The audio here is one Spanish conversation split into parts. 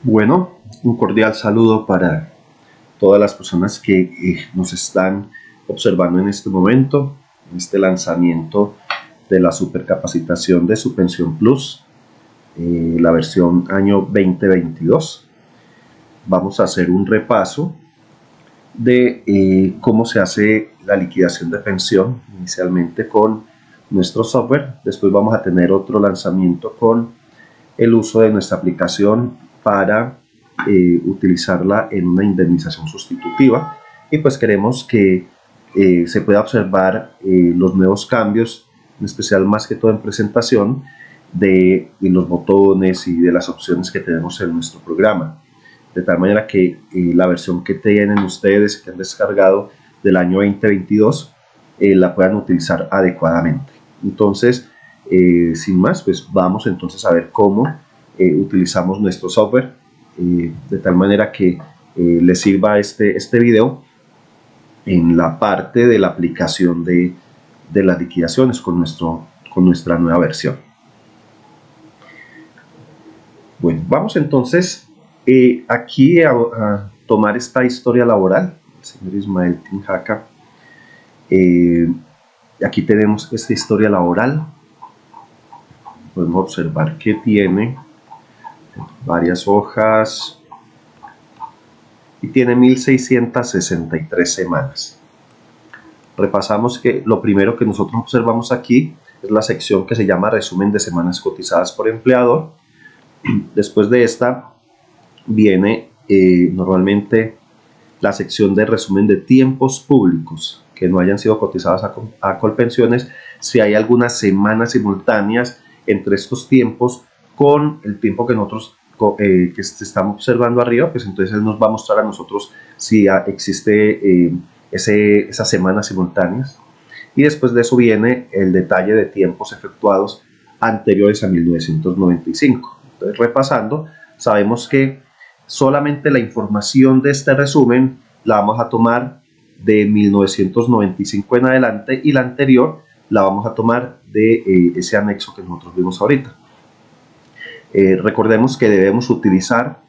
Bueno, un cordial saludo para todas las personas que nos están observando en este momento, en este lanzamiento de la supercapacitación de Subvención Plus, la versión año 2022. Vamos a hacer un repaso de cómo se hace la liquidación de pensión, inicialmente con nuestro software. Después vamos a tener otro lanzamiento con el uso de nuestra aplicación para utilizarla en una indemnización sustitutiva, y pues queremos que se pueda observar los nuevos cambios, en especial más que todo en presentación de los botones y de las opciones que tenemos en nuestro programa, de tal manera que la versión que tienen ustedes, que han descargado del año 2022, la puedan utilizar adecuadamente. Entonces, sin más, pues vamos entonces a ver cómo utilizamos nuestro software, de tal manera que les sirva este video en la parte de la aplicación de las liquidaciones con nuestra nueva versión. Bueno, vamos entonces aquí a tomar esta historia laboral, el señor Ismael Tinjaca. Aquí tenemos esta historia laboral. Podemos observar que tiene varias hojas y tiene 1663 semanas. Repasamos que lo primero que nosotros observamos aquí es la sección que se llama resumen de semanas cotizadas por empleador. Después de esta viene normalmente la sección de resumen de tiempos públicos que no hayan sido cotizadas a Colpensiones, si hay algunas semanas simultáneas entre estos tiempos con el tiempo que nosotros que estamos observando arriba, pues entonces él nos va a mostrar a nosotros si existe esas semanas simultáneas. Y después de eso viene el detalle de tiempos efectuados anteriores a 1995. Entonces, repasando, sabemos que solamente la información de este resumen la vamos a tomar de 1995 en adelante, y la anterior la vamos a tomar de ese anexo que nosotros vimos ahorita. Recordemos que debemos utilizar,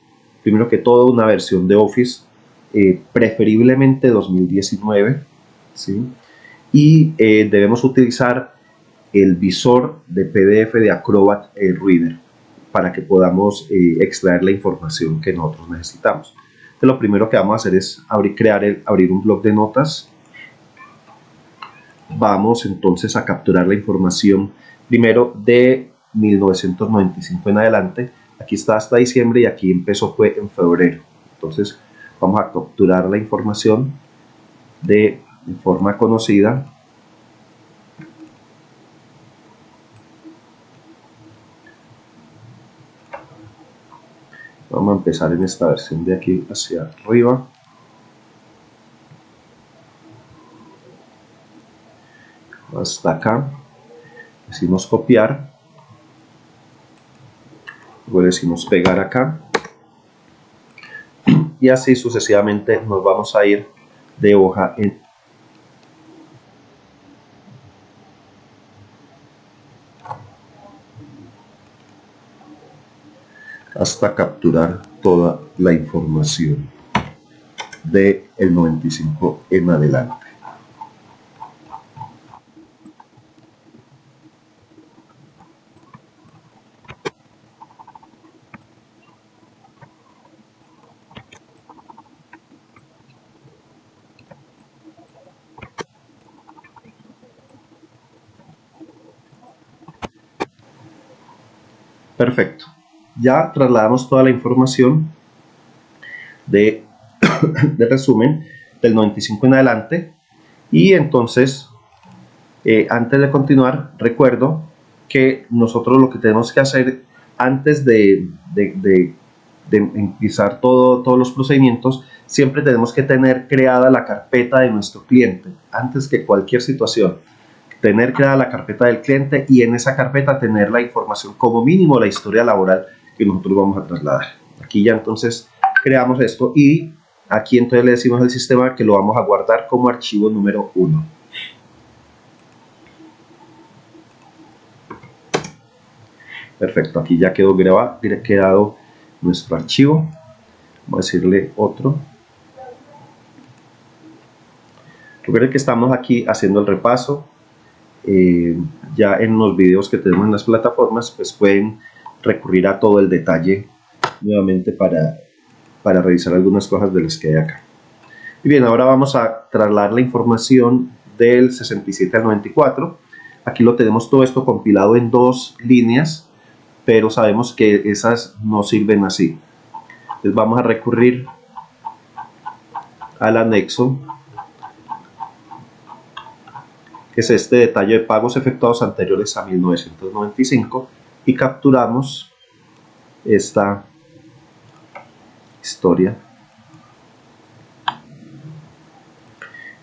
primero que todo, una versión de Office, preferiblemente 2019, ¿sí? Y debemos utilizar el visor de PDF de Acrobat Reader para que podamos extraer la información que nosotros necesitamos. Entonces, lo primero que vamos a hacer es abrir un bloc de notas. Vamos entonces a capturar la información primero de 1995 en adelante. Aquí está hasta diciembre y aquí empezó fue en febrero. Entonces vamos a capturar la información de forma conocida. Vamos a empezar en esta versión de aquí hacia arriba. Hasta acá. Decimos copiar. Luego decimos pegar acá. Y así sucesivamente nos vamos a ir de hoja en hasta capturar toda la información del 95 en adelante. Perfecto. Ya trasladamos toda la información de resumen del 95 en adelante, y entonces antes de continuar, recuerdo que nosotros lo que tenemos que hacer antes de empezar todos los procedimientos, siempre tenemos que tener creada la carpeta de nuestro cliente antes que cualquier situación. Tener creada la carpeta del cliente, y en esa carpeta tener la información, como mínimo la historia laboral que nosotros vamos a trasladar. Aquí ya entonces creamos esto, y aquí entonces le decimos al sistema que lo vamos a guardar como archivo número 1. Perfecto, aquí ya quedó quedado nuestro archivo. Vamos a decirle otro. Recuerden que estamos aquí haciendo el repaso. Ya en los videos que tenemos en las plataformas, pues pueden recurrir a todo el detalle nuevamente para revisar algunas cosas de las que hay acá. Y bien, ahora vamos a trasladar la información del 67 al 94. Aquí lo tenemos todo esto compilado en dos líneas, pero sabemos que esas no sirven así. Entonces vamos a recurrir al anexo, que es este detalle de pagos efectuados anteriores a 1995, y capturamos esta historia.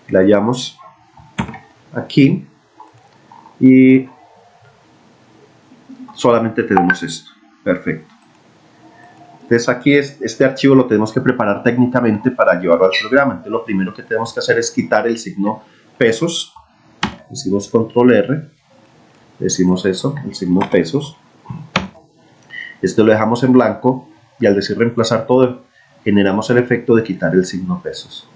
La hallamos aquí y solamente tenemos esto. Perfecto. Entonces aquí este archivo lo tenemos que preparar técnicamente para llevarlo al programa. Entonces lo primero que tenemos que hacer es quitar el signo pesos. Decimos control R, decimos eso, el signo pesos. Esto lo dejamos en blanco y al decir reemplazar todo, generamos el efecto de quitar el signo pesos.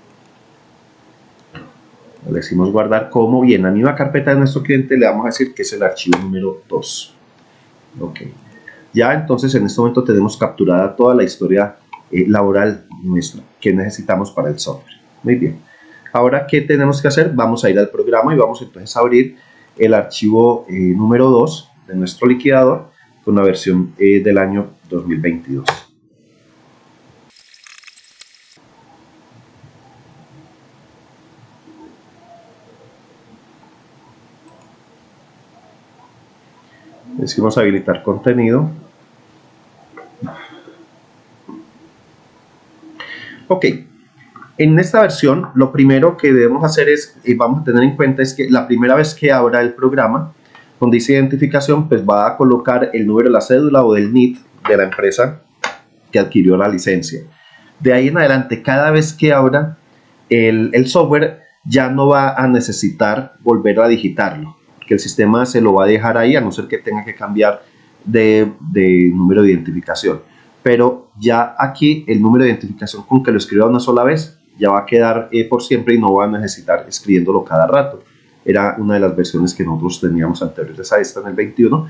Le decimos guardar como, y en la misma carpeta de nuestro cliente le vamos a decir que es el archivo número 2. Ok. Ya entonces en este momento tenemos capturada toda la historia laboral nuestra que necesitamos para el software. Muy bien. Ahora, ¿qué tenemos que hacer? Vamos a ir al programa y vamos entonces a abrir el archivo número 2 de nuestro liquidador con la versión del año 2022. Decimos habilitar contenido. Ok. En esta versión, lo primero que debemos hacer es, y vamos a tener en cuenta, es que la primera vez que abra el programa, donde dice identificación, pues va a colocar el número de la cédula o del NIT de la empresa que adquirió la licencia. De ahí en adelante, cada vez que abra el software, ya no va a necesitar volver a digitarlo, que el sistema se lo va a dejar ahí, a no ser que tenga que cambiar de número de identificación. Pero ya aquí el número de identificación con que lo escriba una sola vez ya va a quedar por siempre y no va a necesitar escribiéndolo cada rato. Era una de las versiones que nosotros teníamos anteriores a esta en el 21,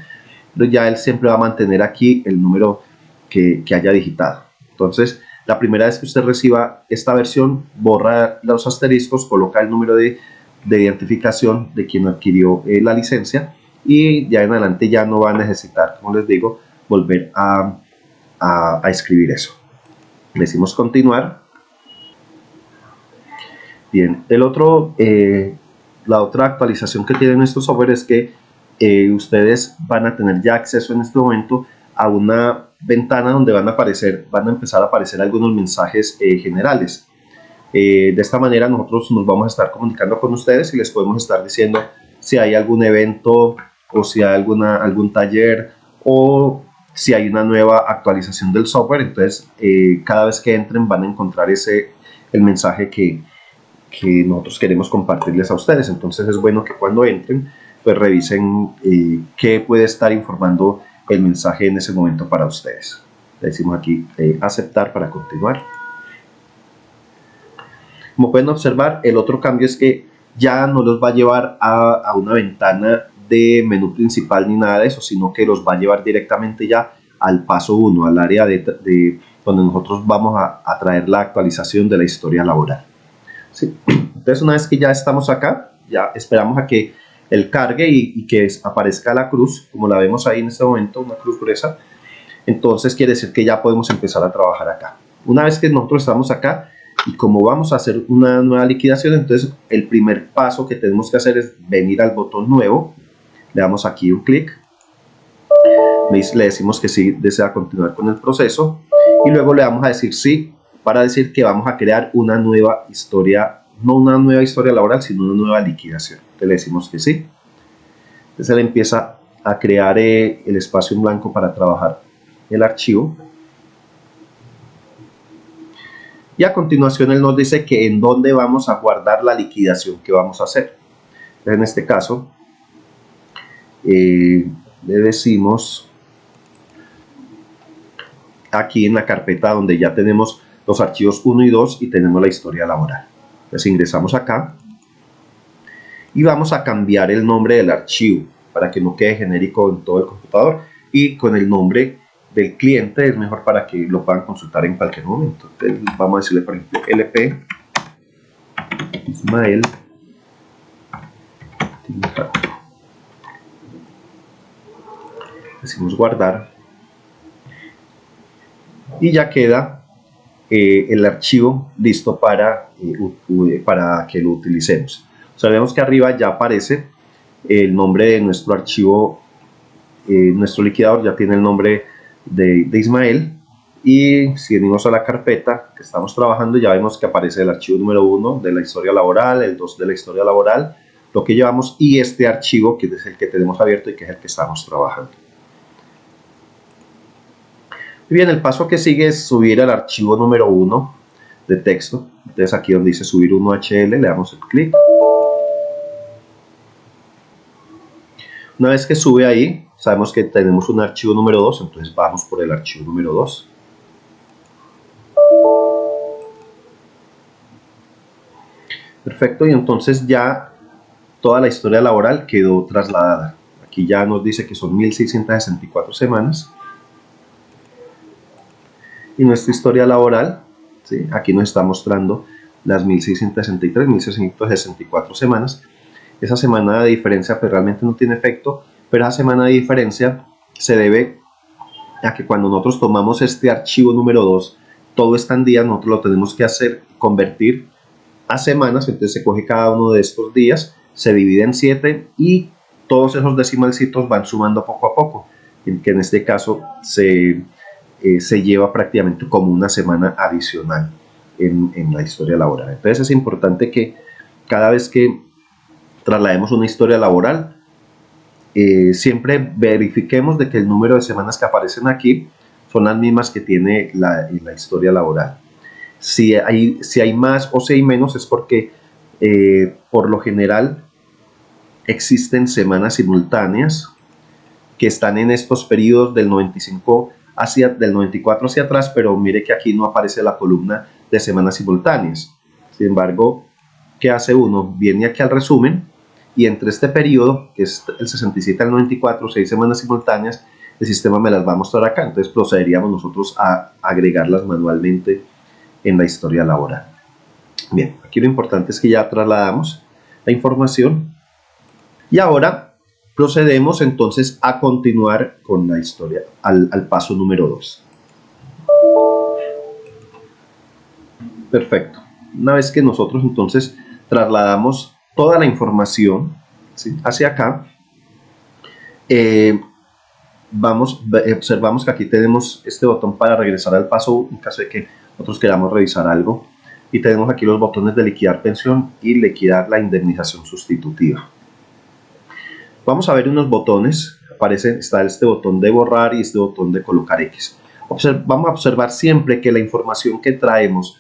pero ya él siempre va a mantener aquí el número que haya digitado. Entonces, la primera vez que usted reciba esta versión, borra los asteriscos, coloca el número de identificación de quien adquirió la licencia y ya en adelante ya no va a necesitar, como les digo, volver a escribir eso. Le decimos continuar. Bien, la otra actualización que tienen estos software es que ustedes van a tener ya acceso en este momento a una ventana donde van a empezar a aparecer algunos mensajes generales. De esta manera nosotros nos vamos a estar comunicando con ustedes y les podemos estar diciendo si hay algún evento o si hay algún taller o si hay una nueva actualización del software. Entonces cada vez que entren van a encontrar el mensaje que nosotros queremos compartirles a ustedes. Entonces es bueno que cuando entren pues revisen qué puede estar informando el mensaje en ese momento para ustedes. Le decimos aquí aceptar para continuar. Como pueden observar, el otro cambio es que ya no los va a llevar a una ventana de menú principal ni nada de eso, sino que los va a llevar directamente ya al paso 1, al área de donde nosotros vamos a traer la actualización de la historia laboral. ¿Sí? Entonces, una vez que ya estamos acá, ya esperamos a que él cargue y que aparezca la cruz, como la vemos ahí en este momento, una cruz gruesa. Entonces quiere decir que ya podemos empezar a trabajar acá. Una vez que nosotros estamos acá y como vamos a hacer una nueva liquidación, entonces el primer paso que tenemos que hacer es venir al botón nuevo, le damos aquí un clic, le decimos que sí desea continuar con el proceso y luego le vamos a decir sí para decir que vamos a crear una nueva historia, no una nueva historia laboral, sino una nueva liquidación. Entonces le decimos que sí. Entonces él empieza a crear el espacio en blanco para trabajar el archivo. Y a continuación él nos dice que en dónde vamos a guardar la liquidación que vamos a hacer. Entonces, en este caso le decimos aquí en la carpeta donde ya tenemos los archivos 1 y 2 y tenemos la historia laboral. Entonces ingresamos acá y vamos a cambiar el nombre del archivo para que no quede genérico en todo el computador, y con el nombre del cliente es mejor para que lo puedan consultar en cualquier momento. Entonces vamos a decirle, por ejemplo, LP Ismael. Decimos guardar y ya queda el archivo listo para que lo utilicemos. Sabemos que arriba ya aparece el nombre de nuestro archivo, nuestro liquidador ya tiene el nombre de Ismael, y si venimos a la carpeta que estamos trabajando ya vemos que aparece el archivo número 1 de la historia laboral, el 2 de la historia laboral, lo que llevamos, y este archivo que es el que tenemos abierto y que es el que estamos trabajando. Bien, el paso que sigue es subir el archivo número 1 de texto. Entonces aquí donde dice subir 1HL le damos el clic. Una vez que sube ahí, sabemos que tenemos un archivo número 2, entonces vamos por el archivo número 2. Perfecto, y entonces ya toda la historia laboral quedó trasladada. Aquí ya nos dice que son 1664 semanas. Y nuestra historia laboral, ¿sí? Aquí nos está mostrando las 1663, 1664 semanas. Esa semana de diferencia pues realmente no tiene efecto, pero esa semana de diferencia se debe a que cuando nosotros tomamos este archivo número 2, todo está en días, nosotros lo tenemos que hacer, convertir a semanas. Entonces se coge cada uno de estos días, se divide en 7 y todos esos decimalcitos van sumando poco a poco, que en este caso se lleva prácticamente como una semana adicional en la historia laboral. Entonces es importante que cada vez que traslademos una historia laboral, siempre verifiquemos de que el número de semanas que aparecen aquí son las mismas que tiene la historia laboral. Si hay más o si hay menos es porque por lo general existen semanas simultáneas que están en estos periodos del 95 del 94 hacia atrás, pero mire que aquí no aparece la columna de semanas simultáneas. Sin embargo, ¿qué hace uno? Viene aquí al resumen y entre este periodo, que es el 67 al 94, 6 semanas simultáneas, el sistema me las va a mostrar acá. Entonces procederíamos nosotros a agregarlas manualmente en la historia laboral. Bien, aquí lo importante es que ya trasladamos la información y ahora procedemos entonces a continuar con la historia al paso número 2. Perfecto. Una vez que nosotros entonces trasladamos toda la información, ¿sí?, hacia acá, observamos que aquí tenemos este botón para regresar al paso 1 en caso de que nosotros queramos revisar algo, y tenemos aquí los botones de liquidar pensión y liquidar la indemnización sustitutiva. Vamos a ver unos botones. Está este botón de borrar y este botón de colocar X. Vamos a observar siempre que la información que traemos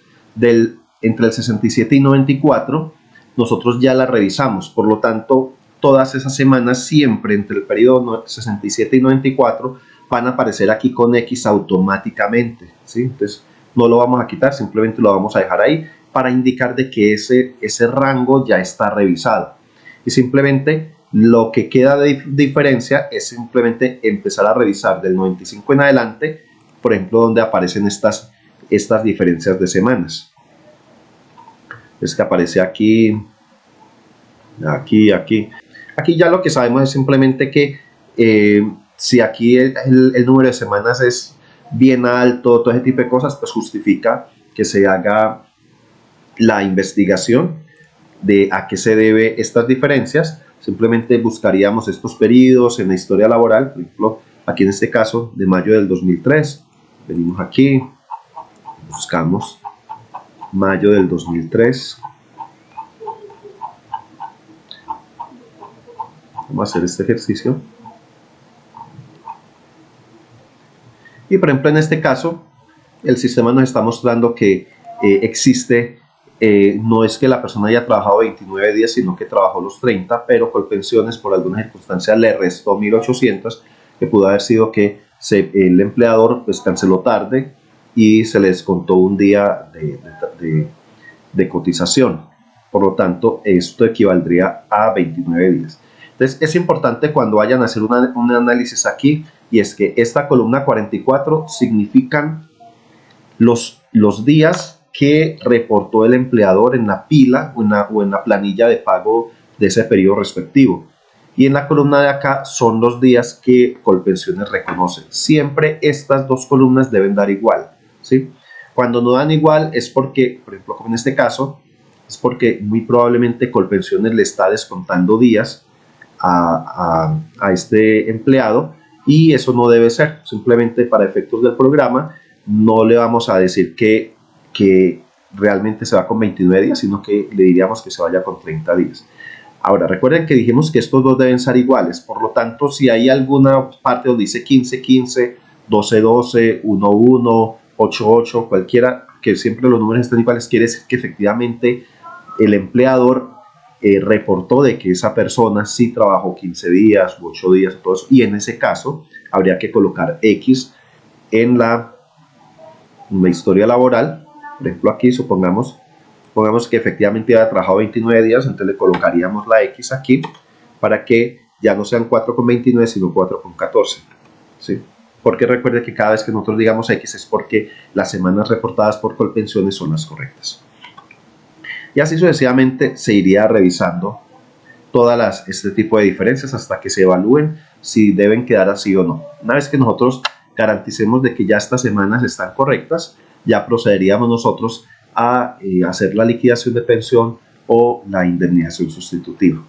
entre el 67 y 94 nosotros ya la revisamos, por lo tanto todas esas semanas siempre entre el periodo 67 y 94 van a aparecer aquí con X automáticamente, ¿sí? Entonces no lo vamos a quitar, simplemente lo vamos a dejar ahí para indicar de que ese rango ya está revisado, y simplemente lo que queda de diferencia es simplemente empezar a revisar del 95 en adelante, por ejemplo, donde aparecen estas diferencias de semanas. Es que aparece aquí, aquí, aquí. Aquí ya lo que sabemos es simplemente que si aquí el número de semanas es bien alto, todo ese tipo de cosas, pues justifica que se haga la investigación de a qué se debe estas diferencias. Simplemente buscaríamos estos periodos en la historia laboral, por ejemplo, aquí en este caso de mayo del 2003, venimos aquí, buscamos mayo del 2003, vamos a hacer este ejercicio, y por ejemplo en este caso el sistema nos está mostrando que existe, no es que la persona haya trabajado 29 días, sino que trabajó los 30, pero Colpensiones por alguna circunstancia le restó 1800, que pudo haber sido que el empleador pues canceló tarde y se le descontó un día de cotización. Por lo tanto, esto equivaldría a 29 días. Entonces, es importante cuando vayan a hacer un análisis aquí, y es que esta columna 44 significan los días que reportó el empleador en la pila o en la planilla de pago de ese periodo respectivo. Y en la columna de acá son los días que Colpensiones reconoce. Siempre estas dos columnas deben dar igual, ¿sí? Cuando no dan igual es porque, por ejemplo, como en este caso, es porque muy probablemente Colpensiones le está descontando días a este empleado, y eso no debe ser. Simplemente para efectos del programa no le vamos a decir que realmente se va con 29 días, sino que le diríamos que se vaya con 30 días. Ahora, recuerden que dijimos que estos dos deben ser iguales, por lo tanto, si hay alguna parte donde dice 15, 15, 12, 12, 1, 1, 8, 8, cualquiera, que siempre los números estén iguales, quiere decir que efectivamente el empleador reportó de que esa persona sí trabajó 15 días, 8 días, todo eso, y en ese caso habría que colocar X en la historia laboral. Por ejemplo, aquí supongamos que efectivamente había trabajado 29 días, entonces le colocaríamos la X aquí para que ya no sean 4,29 sino 4,14, ¿sí? Porque recuerde que cada vez que nosotros digamos X es porque las semanas reportadas por Colpensiones son las correctas. Y así sucesivamente se iría revisando todas este tipo de diferencias hasta que se evalúen si deben quedar así o no. Una vez que nosotros garanticemos de que ya estas semanas están correctas, ya procederíamos nosotros a hacer la liquidación de pensión o la indemnización sustitutiva.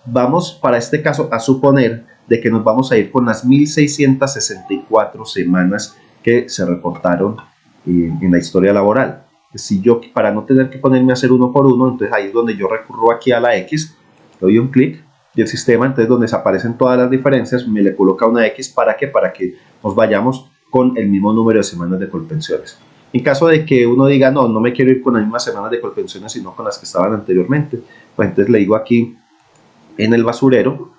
Vamos para este caso a suponer de que nos vamos a ir con las 1664 semanas que se reportaron en la historia laboral. Si yo, para no tener que ponerme a hacer uno por uno, entonces ahí es donde yo recurro aquí a la X, doy un clic y el sistema, entonces donde se aparecen todas las diferencias, me le coloca una X. ¿Para qué? Para que nos vayamos con el mismo número de semanas de Colpensiones. En caso de que uno diga, no me quiero ir con las mismas semanas de Colpensiones, sino con las que estaban anteriormente, pues entonces le digo aquí en el basurero,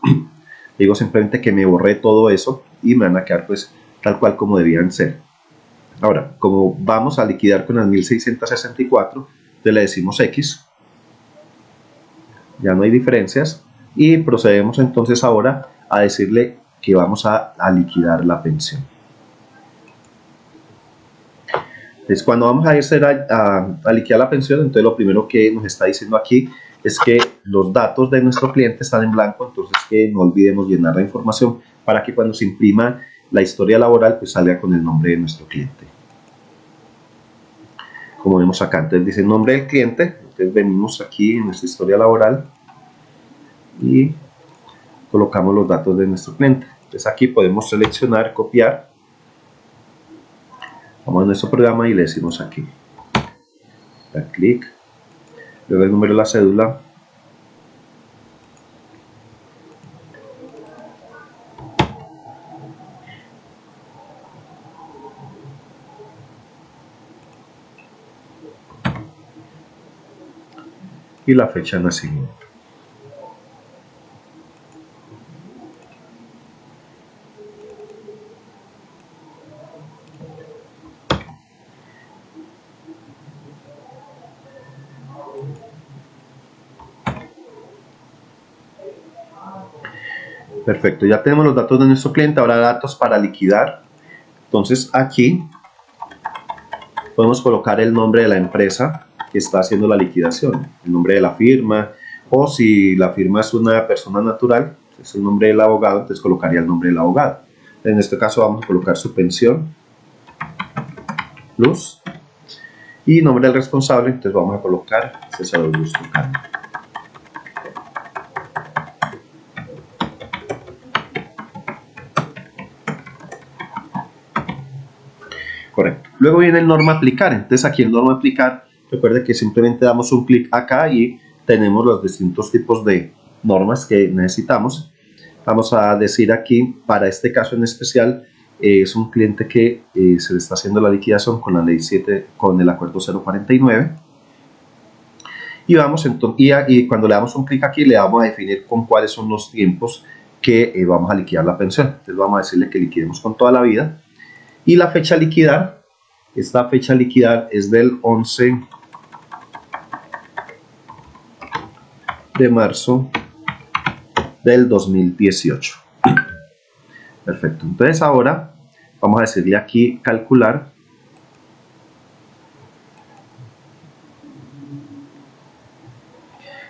digo simplemente que me borré todo eso y me van a quedar pues tal cual como debían ser. Ahora, como vamos a liquidar con las 1664, entonces le decimos X, ya no hay diferencias, y procedemos entonces ahora a decirle que vamos a liquidar la pensión. Entonces, cuando vamos a ir a liquidar la pensión, entonces lo primero que nos está diciendo aquí es que los datos de nuestro cliente están en blanco, entonces que no olvidemos llenar la información para que cuando se imprima la historia laboral pues salga con el nombre de nuestro cliente. Como vemos acá, entonces dice nombre del cliente, entonces venimos aquí en nuestra historia laboral y colocamos los datos de nuestro cliente. Entonces aquí podemos seleccionar, copiar, vamos a nuestro programa y le decimos aquí, da clic, luego el número de la cédula, y la fecha de nacimiento. Perfecto, ya tenemos los datos de nuestro cliente, ahora datos para liquidar. Entonces aquí podemos colocar el nombre de la empresa que está haciendo la liquidación, el nombre de la firma, o si la firma es una persona natural, es el nombre del abogado, entonces colocaría el nombre del abogado. En este caso vamos a colocar su pensión plus y nombre del responsable, entonces vamos a colocar César Augusto Cano. Correcto. Luego viene el norma aplicar. Entonces aquí el norma aplicar, recuerde que simplemente damos un clic acá y tenemos los distintos tipos de normas que necesitamos. Vamos a decir aquí, para este caso en especial, es un cliente que se le está haciendo la liquidación con la ley 7, con el acuerdo 049. Y vamos entonces, y cuando le damos un clic aquí, le vamos a definir con cuáles son los tiempos que vamos a liquidar la pensión. Entonces vamos a decirle que liquidemos con toda la vida. Y la fecha a liquidar, esta fecha a liquidar es del 11 de marzo del 2018. Perfecto. Entonces ahora vamos a decirle aquí calcular.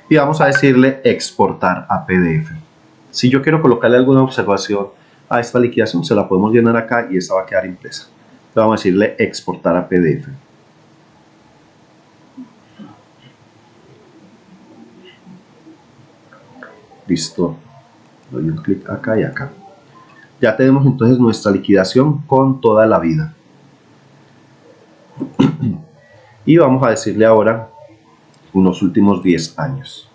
Y vamos a decirle exportar a PDF. Si yo quiero colocarle alguna observación a esta liquidación, se la podemos llenar acá y esta va a quedar impresa. Entonces vamos a decirle exportar a PDF. Listo. Doy un clic acá y acá. Ya tenemos entonces nuestra liquidación con toda la vida. Y vamos a decirle ahora unos últimos 10 años.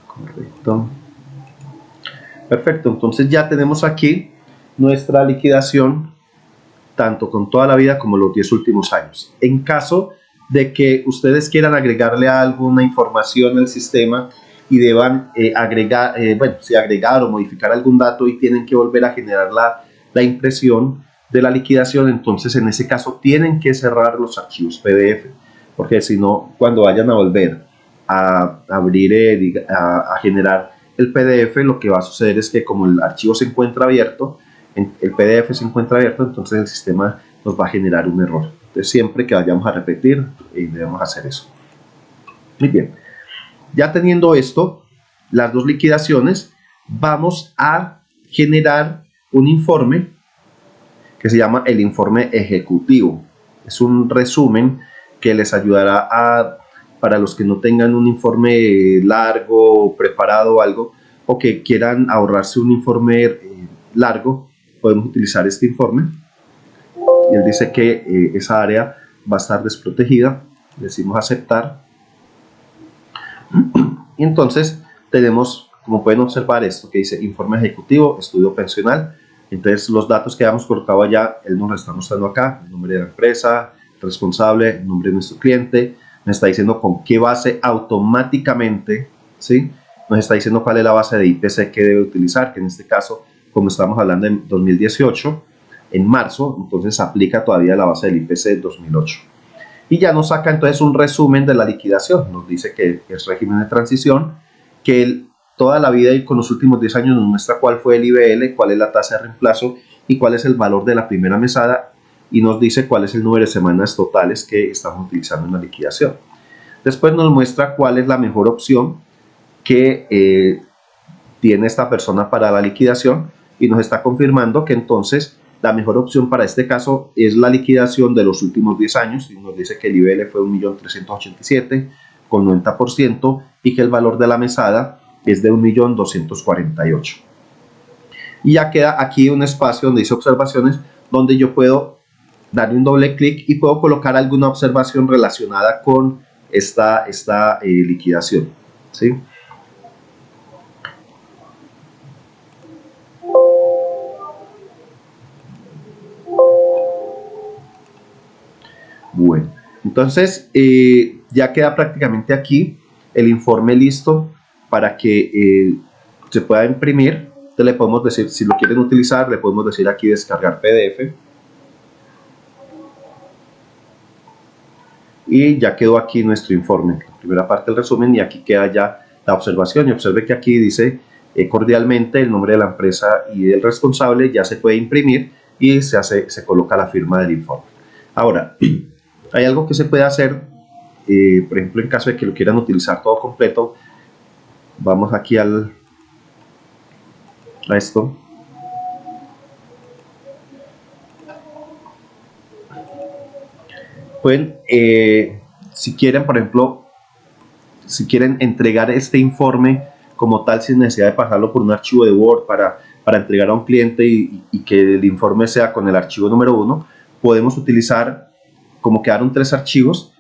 Correcto. Perfecto, entonces ya tenemos aquí nuestra liquidación tanto con toda la vida como los 10 últimos años. En caso de que ustedes quieran agregarle alguna información al sistema y deban agregar o modificar algún dato y tienen que volver a generar la impresión de la liquidación, entonces en ese caso tienen que cerrar los archivos PDF, porque si no, cuando vayan a volver a abrir, a generar el PDF, lo que va a suceder es que como el archivo se encuentra abierto, el PDF se encuentra abierto, entonces el sistema nos va a generar un error. Entonces siempre que vayamos a repetir, debemos hacer eso. Muy bien. Ya teniendo esto, las dos liquidaciones, vamos a generar un informe que se llama el informe ejecutivo. Es un resumen que les ayudará para los que no tengan un informe largo, preparado o algo, o que quieran ahorrarse un informe largo, podemos utilizar este informe. Y él dice que esa área va a estar desprotegida. Decimos aceptar. Y entonces tenemos, como pueden observar, esto que dice informe ejecutivo, estudio pensional. Entonces los datos que habíamos colocado allá, él nos lo está mostrando acá, el nombre de la empresa, el responsable, el nombre de nuestro cliente, nos está diciendo con qué base automáticamente, ¿sí? Nos está diciendo cuál es la base de IPC que debe utilizar, que en este caso, como estamos hablando en 2018, en marzo, entonces aplica todavía la base del IPC de 2008. Y ya nos saca entonces un resumen de la liquidación. Nos dice que es régimen de transición, que toda la vida y con los últimos 10 años nos muestra cuál fue el IBL, cuál es la tasa de reemplazo y cuál es el valor de la primera mesada, y nos dice cuál es el número de semanas totales que estamos utilizando en la liquidación. Después nos muestra cuál es la mejor opción que tiene esta persona para la liquidación y nos está confirmando que entonces la mejor opción para este caso es la liquidación de los últimos 10 años, y nos dice que el IBL fue 1.387.000 con 90% y que el valor de la mesada es de 1.248.000. Y ya queda aquí un espacio donde dice observaciones, donde yo puedo darle un doble clic y puedo colocar alguna observación relacionada con esta liquidación, ¿sí? Bueno, entonces ya queda prácticamente aquí el informe listo para que se pueda imprimir. Entonces le podemos decir, si lo quieren utilizar, le podemos decir aquí descargar PDF. Y ya quedó aquí nuestro informe, la primera parte del resumen, y aquí queda ya la observación. Y observe que aquí dice cordialmente el nombre de la empresa y del responsable, ya se puede imprimir y se coloca la firma del informe. Ahora, hay algo que se puede hacer, por ejemplo, en caso de que lo quieran utilizar todo completo, vamos aquí a esto. Pueden, si quieren, por ejemplo, si quieren entregar este informe como tal sin necesidad de pasarlo por un archivo de Word para entregar a un cliente y que el informe sea con el archivo número 1, podemos utilizar, como quedaron 3 archivos,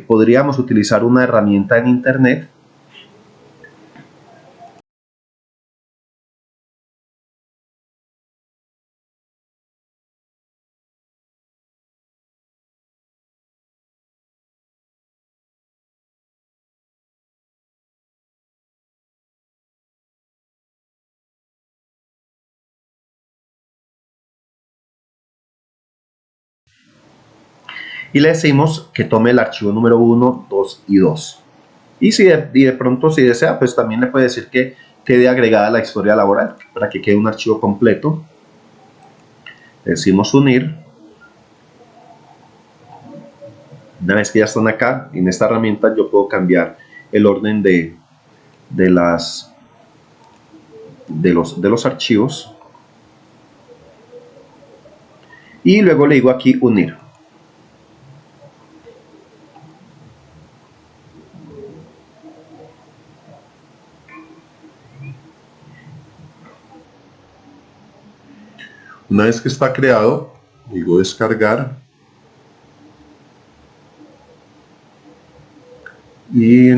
podríamos utilizar una herramienta en internet y le decimos que tome el archivo número 1, 2 y 2. Y si de pronto, si desea, pues también le puede decir que quede agregada la historia laboral para que quede un archivo completo. Le decimos unir. Una vez que ya están acá, en esta herramienta yo puedo cambiar el orden de los archivos. Y luego le digo aquí unir. Una vez que está creado, digo descargar. Y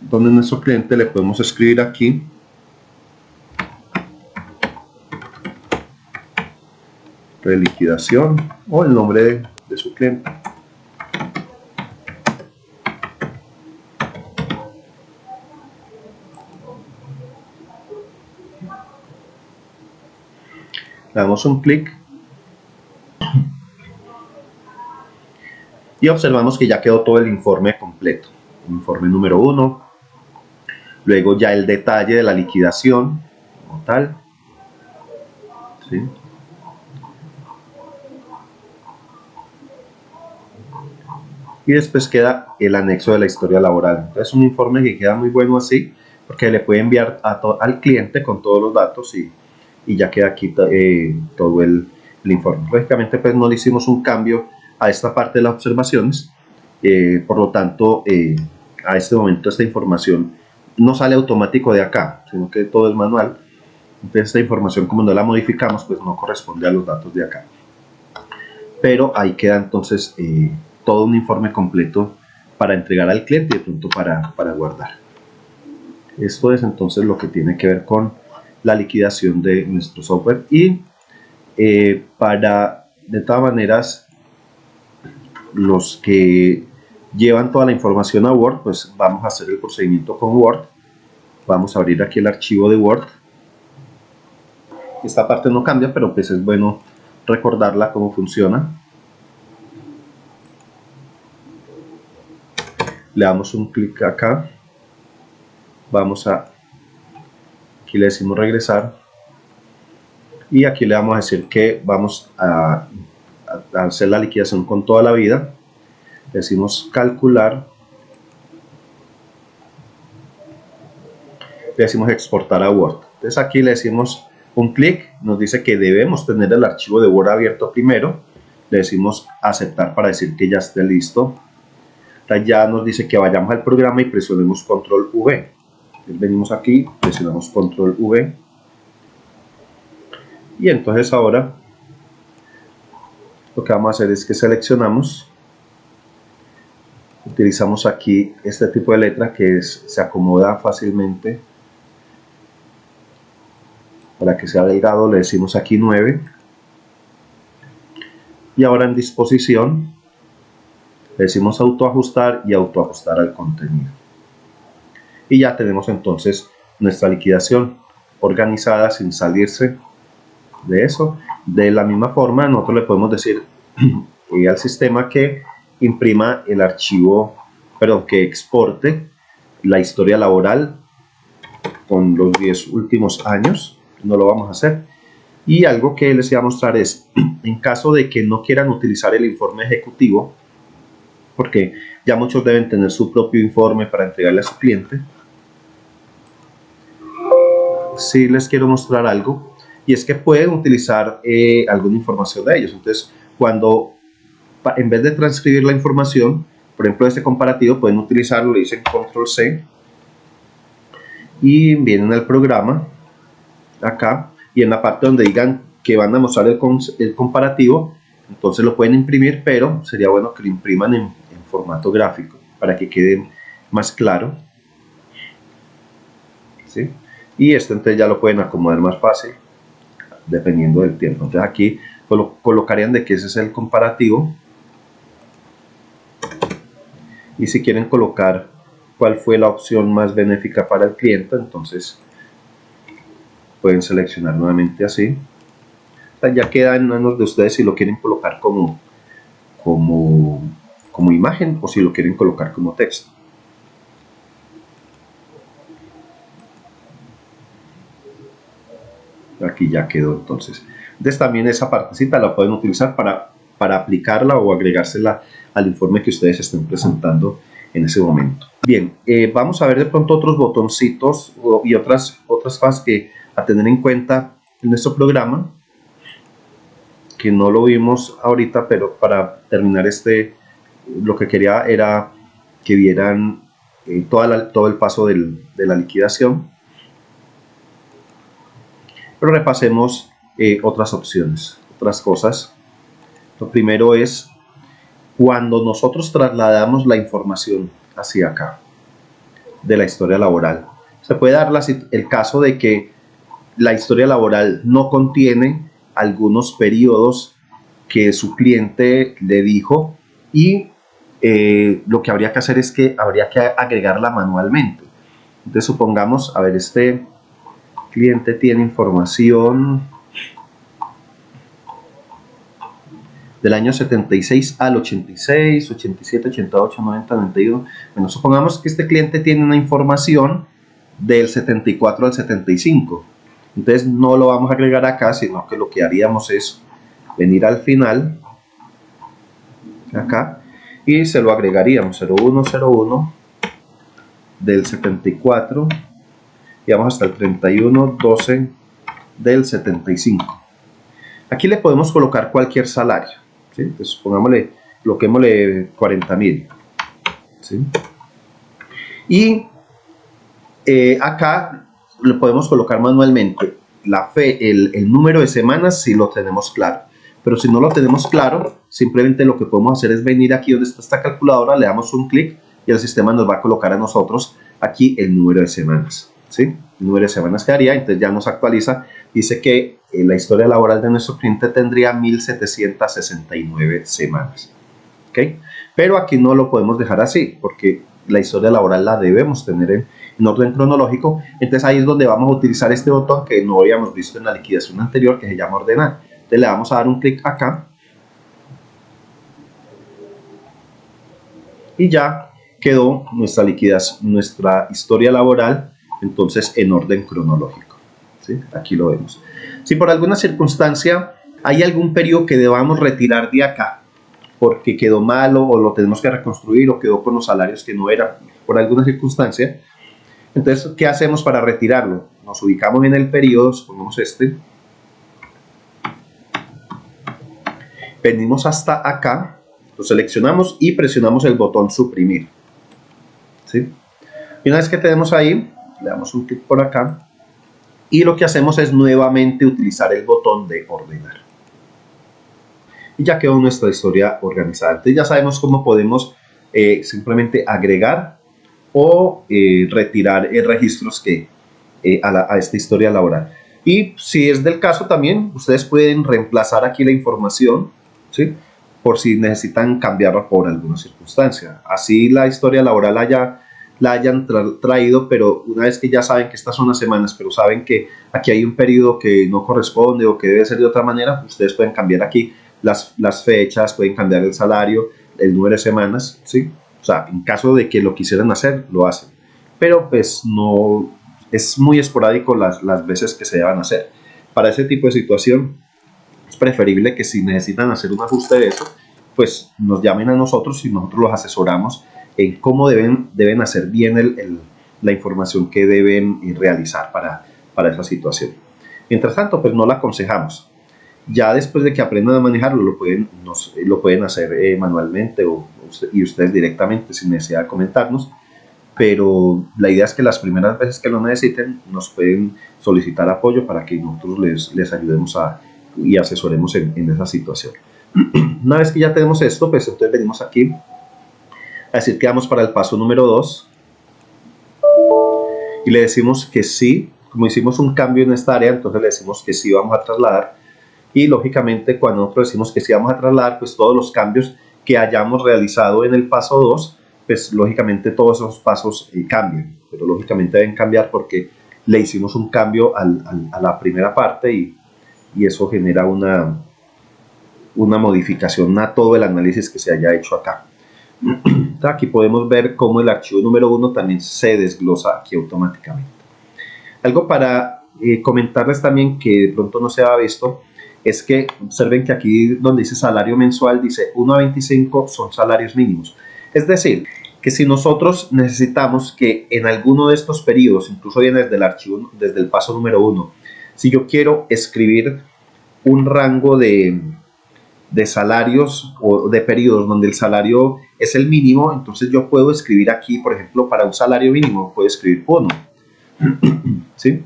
donde nuestro cliente le podemos escribir aquí reliquidación o el nombre de su cliente. Le damos un clic y observamos que ya quedó todo el informe completo. Informe número 1, luego ya el detalle de la liquidación como tal, ¿sí? Y después queda el anexo de la historia laboral. Entonces, un informe que queda muy bueno así, porque le puede enviar al cliente con todos los datos y ya queda aquí todo el informe. Lógicamente, pues no le hicimos un cambio a esta parte de las observaciones, por lo tanto, a este momento esta información no sale automático de acá, sino que todo es manual. Entonces, esta información, como no la modificamos, pues no corresponde a los datos de acá. Pero ahí queda entonces todo un informe completo para entregar al cliente y de pronto para guardar. Esto es entonces lo que tiene que ver con la liquidación de nuestro software y de todas maneras, los que llevan toda la información a Word, pues vamos a hacer el procedimiento con Word. Vamos a abrir aquí el archivo de Word. Esta parte no cambia, pero pues es bueno recordarla cómo funciona. Le damos un clic acá. Aquí le decimos regresar. Y aquí le vamos a decir que vamos a hacer la liquidación con toda la vida. Le decimos calcular. Le decimos exportar a Word. Entonces aquí le decimos un clic, nos dice que debemos tener el archivo de Word abierto primero. Le decimos aceptar para decir que ya esté listo. Entonces ya nos dice que vayamos al programa y presionemos control V. Entonces venimos aquí, presionamos control V. Y entonces ahora lo que vamos a hacer es que seleccionamos, utilizamos aquí este tipo de letra que se acomoda fácilmente. Para que sea delgado le decimos aquí 9. Y ahora en disposición le decimos autoajustar y autoajustar al contenido. Y ya tenemos entonces nuestra liquidación organizada sin salirse de eso. De la misma forma, nosotros le podemos decir al sistema que imprima el archivo, perdón, que exporte la historia laboral con los 10 últimos años. No lo vamos a hacer. Y algo que les iba a mostrar es, en caso de que no quieran utilizar el informe ejecutivo, porque ya muchos deben tener su propio informe para entregarle a su cliente, sí les quiero mostrar algo, y es que pueden utilizar alguna información de ellos. Entonces, cuando en vez de transcribir la información, por ejemplo, este comparativo, pueden utilizarlo, le dicen control C, y vienen al programa, acá, y en la parte donde digan que van a mostrar el comparativo, entonces lo pueden imprimir, pero sería bueno que lo impriman en formato gráfico para que quede más claro, ¿sí? Y esto entonces ya lo pueden acomodar más fácil dependiendo del tiempo. Entonces aquí colocarían de que ese es el comparativo, y si quieren colocar cuál fue la opción más benéfica para el cliente, entonces pueden seleccionar nuevamente así. Ya queda en manos de ustedes si lo quieren colocar como como, como imagen o si lo quieren colocar como texto. Aquí ya quedó entonces. Entonces también esa partecita la pueden utilizar para aplicarla o agregársela al informe que ustedes estén presentando en ese momento. Bien, vamos a ver de pronto otros botoncitos y otras cosas que a tener en cuenta en nuestro programa, que no lo vimos ahorita, pero para terminar lo que quería era que vieran todo el paso de la liquidación. Pero repasemos otras opciones, otras cosas. Lo primero es cuando nosotros trasladamos la información hacia acá de la historia laboral. Se puede dar el caso de que la historia laboral no contiene algunos periodos que su cliente le dijo y lo que habría que hacer es que habría que agregarla manualmente. Entonces supongamos, a ver, este cliente tiene información del año 76 al 86, 87, 88, 90, 91. Bueno, supongamos que este cliente tiene una información del 74 al 75. Entonces no lo vamos a agregar acá, sino que lo que haríamos es venir al final, acá, y se lo agregaríamos 0101 del 74 y vamos hasta el 31/12 del 75. Aquí le podemos colocar cualquier salario, ¿sí? Entonces pongámosle, coloquémosle 40.000, ¿sí? Y acá le podemos colocar manualmente el número de semanas si lo tenemos claro. Pero si no lo tenemos claro, simplemente lo que podemos hacer es venir aquí donde está esta calculadora, le damos un clic y el sistema nos va a colocar a nosotros aquí el número de semanas, ¿sí? El número de semanas que haría, entonces ya nos actualiza, dice que la historia laboral de nuestro cliente tendría 1769 semanas, ¿ok? Pero aquí no lo podemos dejar así, porque la historia laboral la debemos tener en orden cronológico. Entonces ahí es donde vamos a utilizar este botón que no habíamos visto en la liquidación anterior, que se llama ordenar. Entonces le vamos a dar un clic acá y ya quedó nuestra liquidación, nuestra historia laboral, entonces en orden cronológico, ¿sí? Aquí lo vemos. Si por alguna circunstancia hay algún periodo que debamos retirar de acá porque quedó malo o lo tenemos que reconstruir o quedó con los salarios que no eran por alguna circunstancia, entonces ¿qué hacemos para retirarlo? Nos ubicamos en el periodo, supongamos venimos hasta acá, lo seleccionamos y presionamos el botón suprimir, ¿sí? Y una vez que tenemos ahí, le damos un clic por acá y lo que hacemos es nuevamente utilizar el botón de ordenar. Y ya quedó nuestra historia organizada. Entonces ya sabemos cómo podemos simplemente agregar o retirar registros a esta historia laboral. Y si es del caso también, ustedes pueden reemplazar aquí la información, ¿sí? Por si necesitan cambiarla por alguna circunstancia. Así la historia laboral la hayan traído, pero una vez que ya saben que estas son las semanas, pero saben que aquí hay un periodo que no corresponde o que debe ser de otra manera, ustedes pueden cambiar aquí las fechas, pueden cambiar el salario, el número de semanas, ¿sí? O sea, en caso de que lo quisieran hacer, lo hacen. Pero pues no, es muy esporádico las veces que se deban hacer. Para ese tipo de situación es preferible que si necesitan hacer un ajuste de eso, pues nos llamen a nosotros y nosotros los asesoramos en cómo deben hacer bien la información que deben realizar para esa situación. Mientras tanto, pues no la aconsejamos. Ya después de que aprendan a manejarlo, lo pueden hacer manualmente y ustedes directamente sin necesidad de comentarnos. Pero la idea es que las primeras veces que lo necesiten nos pueden solicitar apoyo para que nosotros les ayudemos y asesoremos en esa situación. Una vez que ya tenemos esto, pues entonces venimos aquí a decir que vamos para el paso número 2 y le decimos que sí. Como hicimos un cambio en esta área, entonces le decimos que sí vamos a trasladar. Y lógicamente cuando nosotros decimos que sí vamos a trasladar, pues todos los cambios que hayamos realizado en el paso 2, pues lógicamente todos esos pasos cambian, pero lógicamente deben cambiar porque le hicimos un cambio a la primera parte y eso genera una modificación a todo el análisis que se haya hecho acá. Aquí podemos ver cómo el archivo número 1 también se desglosa aquí automáticamente. Algo para comentarles también que de pronto no se ha visto es que observen que aquí donde dice salario mensual dice 1 a 25 son salarios mínimos. Es decir, que si nosotros necesitamos que en alguno de estos periodos, incluso viene desde el archivo, desde el paso número 1, si yo quiero escribir un rango de salarios o de periodos donde el salario es el mínimo, entonces yo puedo escribir aquí, por ejemplo, para un salario mínimo, puedo escribir 1, ¿sí?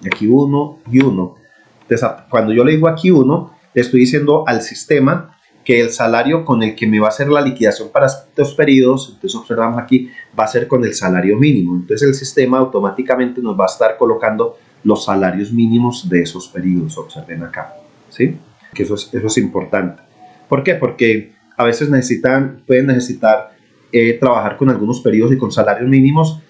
Aquí 1 y 1. Entonces, cuando yo le digo aquí 1, le estoy diciendo al sistema que el salario con el que me va a hacer la liquidación para estos periodos, entonces observamos aquí, va a ser con el salario mínimo. Entonces el sistema automáticamente nos va a estar colocando los salarios mínimos de esos periodos, observen acá, ¿sí? Que eso es importante. ¿Por qué? Porque a veces pueden necesitar trabajar con algunos periodos y con salarios mínimos,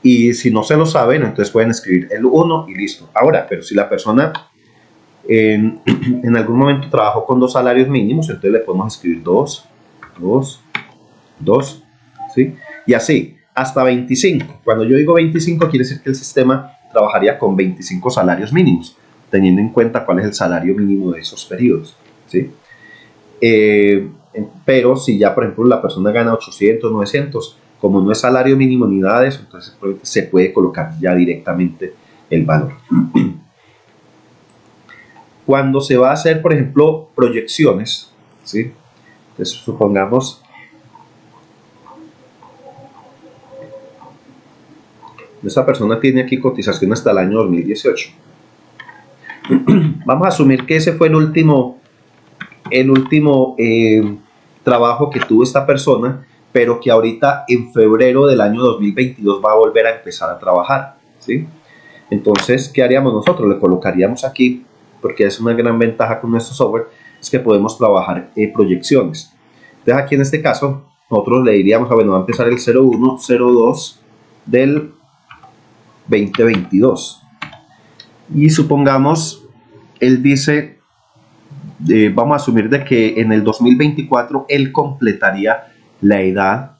y si no se lo saben, entonces pueden escribir el 1 y listo. Ahora, pero si la persona en algún momento trabajó con 2 salarios mínimos, entonces le podemos escribir 2, 2, 2, ¿sí? Y así, hasta 25. Cuando yo digo 25, quiere decir que el sistema trabajaría con 25 salarios mínimos, teniendo en cuenta cuál es el salario mínimo de esos periodos, ¿sí? Pero si ya, por ejemplo, la persona gana 800, 900, como no es salario mínimo ni nada de eso, entonces se puede colocar ya directamente el valor. Cuando se va a hacer, por ejemplo, proyecciones, ¿sí? Entonces, supongamos esta persona tiene aquí cotización hasta el año 2018. Vamos a asumir que ese fue el último trabajo que tuvo esta persona, pero que ahorita en febrero del año 2022 va a volver a empezar a trabajar, ¿sí? Entonces, ¿qué haríamos nosotros? Le colocaríamos aquí, porque es una gran ventaja con nuestro software, es que podemos trabajar proyecciones. Entonces, aquí en este caso, nosotros le diríamos, bueno, va a empezar el 01, 02 del 2022. Y supongamos, él dice, vamos a asumir de que en el 2024 él completaría la edad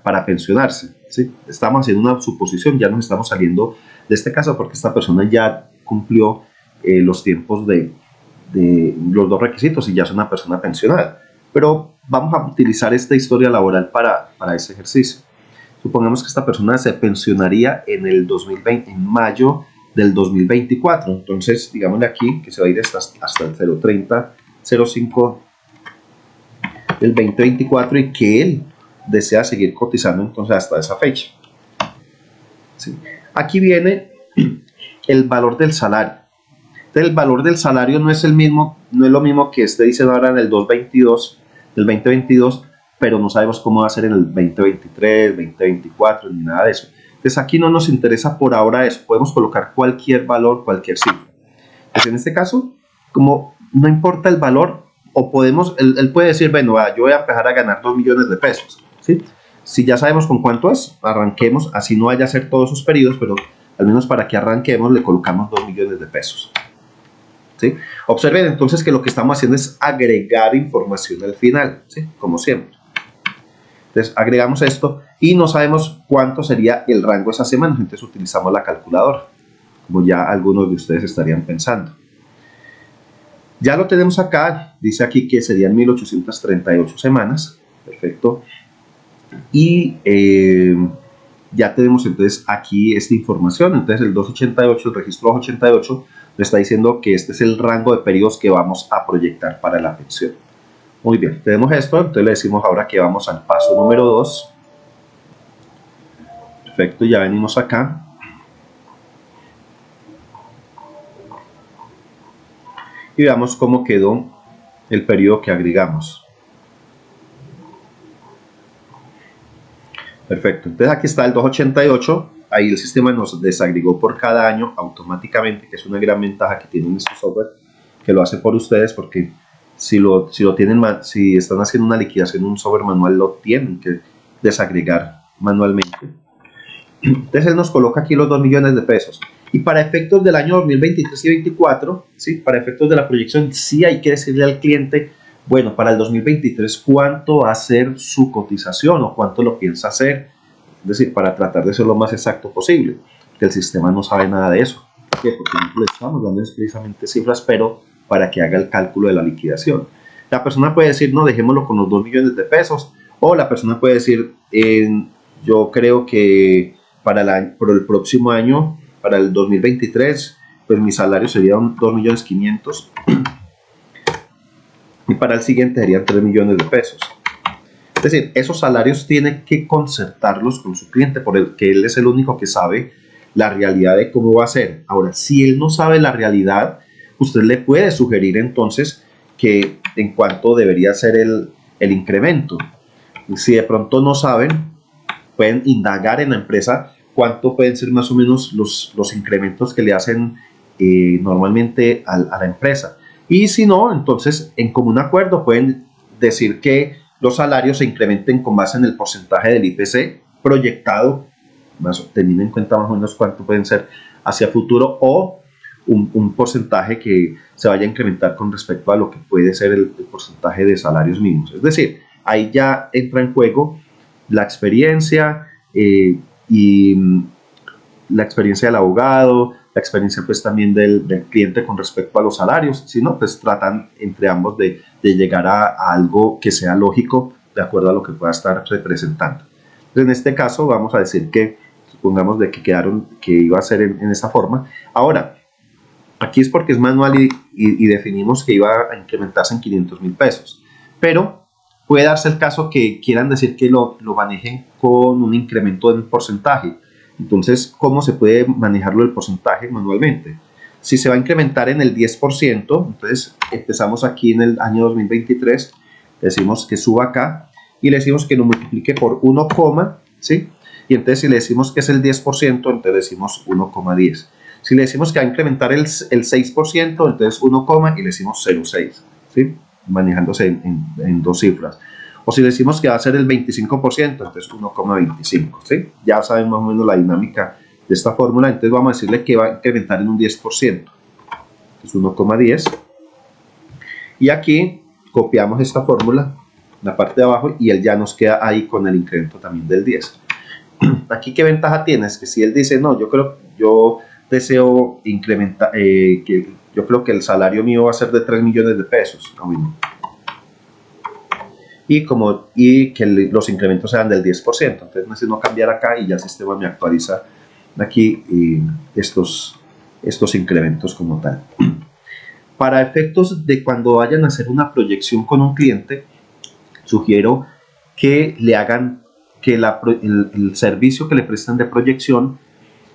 para pensionarse, ¿sí? Estamos haciendo una suposición, ya nos estamos saliendo de este caso porque esta persona ya cumplió los tiempos de los 2 requisitos y ya es una persona pensionada. Pero vamos a utilizar esta historia laboral para ese ejercicio. Supongamos que esta persona se pensionaría en el 2020, en mayo del 2024. Entonces, digámosle aquí que se va a ir hasta el 030, 05 del 2024 y que él desea seguir cotizando entonces hasta esa fecha. ¿Sí? Aquí viene el valor del salario. Entonces, el valor del salario no es lo mismo que esté diciendo ahora en el 2022, pero no sabemos cómo va a ser en el 2023, 2024, ni nada de eso. Entonces aquí no nos interesa por ahora eso, podemos colocar cualquier valor, cualquier cifra. Pues en este caso, como no importa el valor, o podemos, él puede decir, bueno, yo voy a empezar a ganar 2 millones de pesos, ¿sí? Si ya sabemos con cuánto es, arranquemos, así no vaya a ser todos sus periodos, pero al menos para que arranquemos le colocamos 2 millones de pesos. ¿Sí? Observen entonces que lo que estamos haciendo es agregar información al final, ¿sí? Como siempre. Entonces agregamos esto y no sabemos cuánto sería el rango esa semana, entonces utilizamos la calculadora, como ya algunos de ustedes estarían pensando. Ya lo tenemos acá, dice aquí que serían 1838 semanas, perfecto. Y ya tenemos entonces aquí esta información, entonces el 288, el registro 288, le está diciendo que este es el rango de periodos que vamos a proyectar para la pensión. Muy bien, tenemos esto, entonces le decimos ahora que vamos al paso número 2. Perfecto, ya venimos acá. Y veamos cómo quedó el periodo que agregamos. Perfecto, entonces aquí está el 288, ahí el sistema nos desagregó por cada año automáticamente, que es una gran ventaja que tiene este software, que lo hace por ustedes, porque si están haciendo una liquidación en un software manual, lo tienen que desagregar manualmente. Entonces él nos coloca aquí los 2 millones de pesos. Y para efectos del año 2023 y 2024, ¿sí? Para efectos de la proyección, sí hay que decirle al cliente, bueno, para el 2023, ¿cuánto va a ser su cotización o cuánto lo piensa hacer? Es decir, para tratar de ser lo más exacto posible, que el sistema no sabe nada de eso. ¿Por qué? Porque no le estamos dando precisamente cifras, pero para que haga el cálculo de la liquidación. La persona puede decir, no, dejémoslo con los 2 millones de pesos, o la persona puede decir, yo creo que por el próximo año, para el 2023, pues mi salario sería 2.500.000 y para el siguiente serían 3 millones de pesos. Es decir, esos salarios tiene que concertarlos con su cliente porque él es el único que sabe la realidad de cómo va a ser. Ahora, si él no sabe la realidad, usted le puede sugerir entonces que en cuanto debería ser el incremento. Si de pronto no saben, pueden indagar en la empresa cuánto pueden ser más o menos los incrementos que le hacen normalmente a la empresa. Y si no, entonces en común acuerdo pueden decir que los salarios se incrementen con base en el porcentaje del IPC proyectado, teniendo en cuenta más o menos cuánto pueden ser hacia futuro, o un porcentaje que se vaya a incrementar con respecto a lo que puede ser el porcentaje de salarios mínimos. Es decir, ahí ya entra en juego la experiencia y la experiencia del abogado, la experiencia pues también del cliente con respecto a los salarios, si no, pues tratan entre ambos de llegar a algo que sea lógico de acuerdo a lo que pueda estar representando. Entonces, en este caso vamos a decir que, supongamos de que quedaron, que iba a ser en esta forma. Ahora, aquí es porque es manual y definimos que iba a incrementarse en 500.000 pesos, pero puede darse el caso que quieran decir que lo manejen con un incremento en porcentaje. Entonces, ¿cómo se puede manejarlo el porcentaje manualmente? Si se va a incrementar en el 10%, entonces empezamos aquí en el año 2023, decimos que suba acá y le decimos que lo multiplique por 1, ¿sí? Y entonces si le decimos que es el 10%, entonces decimos 1,10. Si le decimos que va a incrementar el 6%, entonces 1, y le decimos 0,6, ¿sí? Manejándose en dos cifras. O si decimos que va a ser el 25%, entonces 1,25, ¿sí? Ya saben más o menos la dinámica de esta fórmula, entonces vamos a decirle que va a incrementar en un 10%, es 1,10. Y aquí copiamos esta fórmula, la parte de abajo, y él ya nos queda ahí con el incremento también del 10. Aquí, ¿qué ventaja tiene? Es que si él dice, no, yo deseo incrementar, que yo creo que el salario mío va a ser de 3 millones de pesos, y que los incrementos sean del 10%, entonces necesito cambiar acá y ya el sistema me actualiza aquí estos incrementos como tal. Para efectos de cuando vayan a hacer una proyección con un cliente, sugiero que le hagan que el servicio que le prestan de proyección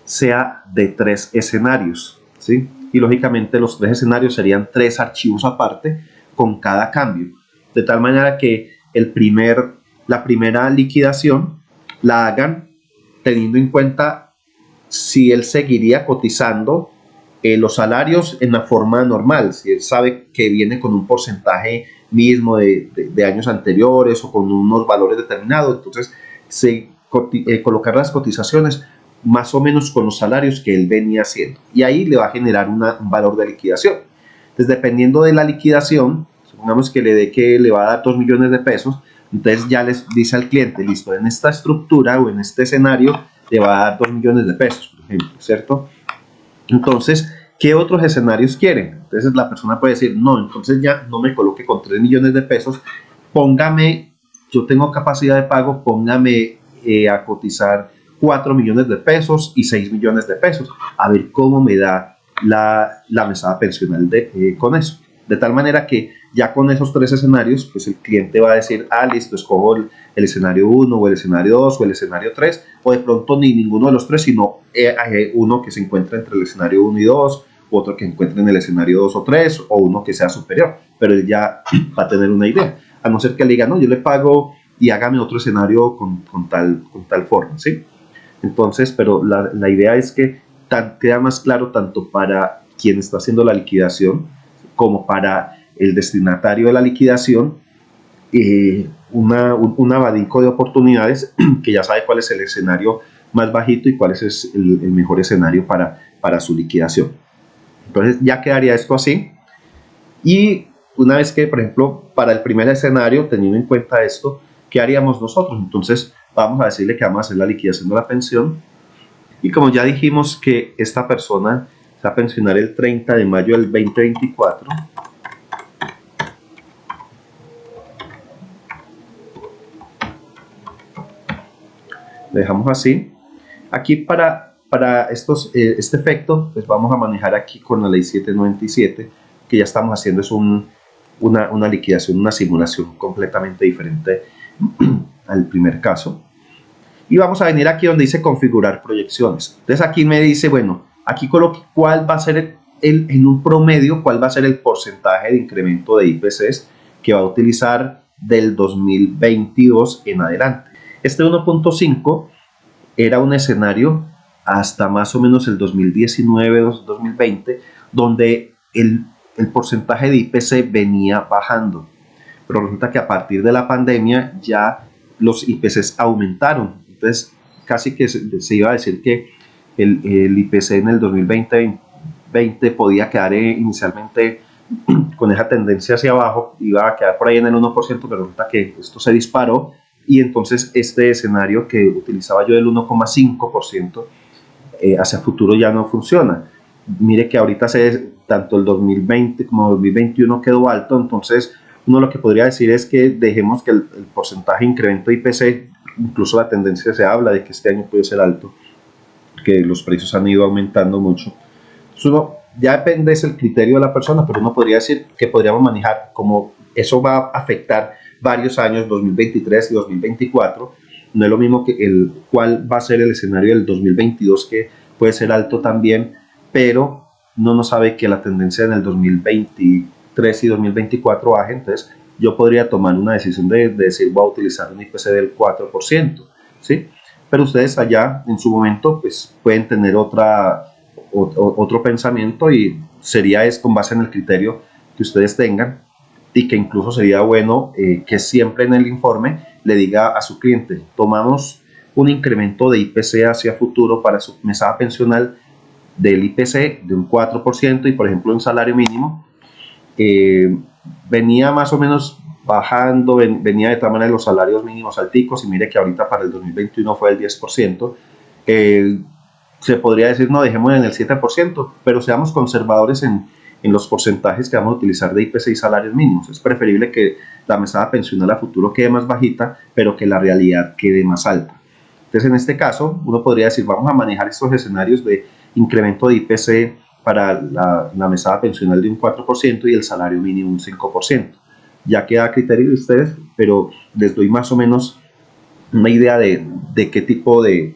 sea de 3 escenarios, ¿sí? Y lógicamente los 3 escenarios serían 3 archivos aparte con cada cambio, de tal manera que la primera liquidación la hagan teniendo en cuenta si él seguiría cotizando los salarios en la forma normal, si él sabe que viene con un porcentaje mismo de años anteriores o con unos valores determinados, entonces colocar las cotizaciones más o menos con los salarios que él venía haciendo, y ahí le va a generar un valor de liquidación. Entonces, dependiendo de la liquidación, supongamos que le va a dar 2 millones de pesos, entonces ya les dice al cliente, listo, en esta estructura o en este escenario le va a dar 2 millones de pesos, por ejemplo, ¿cierto? Entonces, ¿qué otros escenarios quieren? Entonces la persona puede decir, no, entonces ya no me coloque con 3 millones de pesos, póngame, yo tengo capacidad de pago, póngame a cotizar 4 millones de pesos y 6 millones de pesos, a ver cómo me da la mesada pensional con eso. De tal manera que ya con esos 3 escenarios, pues el cliente va a decir, listo, escojo el escenario 1 o el escenario 2 o el escenario 3, o de pronto ni ninguno de los 3, sino uno que se encuentra entre el escenario 1 y 2, otro que encuentre en el escenario 2 o 3, o uno que sea superior, pero él ya va a tener una idea, a no ser que le diga, no, yo le pago y hágame otro escenario con tal forma, ¿sí? Entonces, pero la idea es que queda más claro tanto para quien está haciendo la liquidación como para el destinatario de la liquidación, un abanico de oportunidades que ya sabe cuál es el escenario más bajito y cuál es el mejor escenario para su liquidación. Entonces ya quedaría esto así. Y una vez que, por ejemplo, para el primer escenario, teniendo en cuenta esto, ¿qué haríamos nosotros? Entonces vamos a decirle que vamos a hacer la liquidación de la pensión. Y como ya dijimos que esta persona se va a pensionar el 30 de mayo del 2024, le dejamos así. Aquí para este efecto, pues vamos a manejar aquí con la ley 797, que ya estamos haciendo es una liquidación, una simulación completamente diferente al primer caso. Y vamos a venir aquí donde dice configurar proyecciones. Entonces aquí me dice, bueno, aquí coloque cuál va a ser en un promedio, cuál va a ser el porcentaje de incremento de IPCs que va a utilizar del 2022 en adelante. Este 1.5 era un escenario hasta más o menos el 2019-2020, donde el porcentaje de IPC venía bajando. Pero resulta que a partir de la pandemia ya los IPCs aumentaron. Entonces, casi que se iba a decir que el IPC en el 2020 podía quedar inicialmente con esa tendencia hacia abajo, iba a quedar por ahí en el 1%, pero resulta que esto se disparó y entonces este escenario que utilizaba yo del 1,5% hacia futuro ya no funciona. Mire que ahorita tanto el 2020 como el 2021 quedó alto, entonces uno lo que podría decir es que dejemos que el porcentaje de incremento de IPC, incluso la tendencia se habla de que este año puede ser alto, que los precios han ido aumentando mucho. Entonces uno, ya depende del criterio de la persona, pero uno podría decir que podríamos manejar como eso va a afectar varios años, 2023 y 2024. No es lo mismo que cuál va a ser el escenario del 2022, que puede ser alto también, pero no nos sabe que la tendencia en el 2023 y 2024 baje. Entonces yo podría tomar una decisión de decir voy a utilizar un IPC del 4%, ¿sí? Pero ustedes allá en su momento pues pueden tener otro pensamiento y sería es con base en el criterio que ustedes tengan, y que incluso sería bueno que siempre en el informe le diga a su cliente, tomamos un incremento de IPC hacia futuro para su mesada pensional del IPC de un 4% y por ejemplo un salario mínimo venía más o menos bajando, venía de tal manera los salarios mínimos alticos y mire que ahorita para el 2021 fue el 10%, se podría decir no, dejemos en el 7%, pero seamos conservadores en los porcentajes que vamos a utilizar de IPC y salarios mínimos. Es preferible que la mesada pensional a futuro quede más bajita, pero que la realidad quede más alta. Entonces, en este caso, uno podría decir, vamos a manejar estos escenarios de incremento de IPC para la mesada pensional de un 4% y el salario mínimo un 5%. Ya queda a criterio de ustedes, pero les doy más o menos una idea de qué tipo de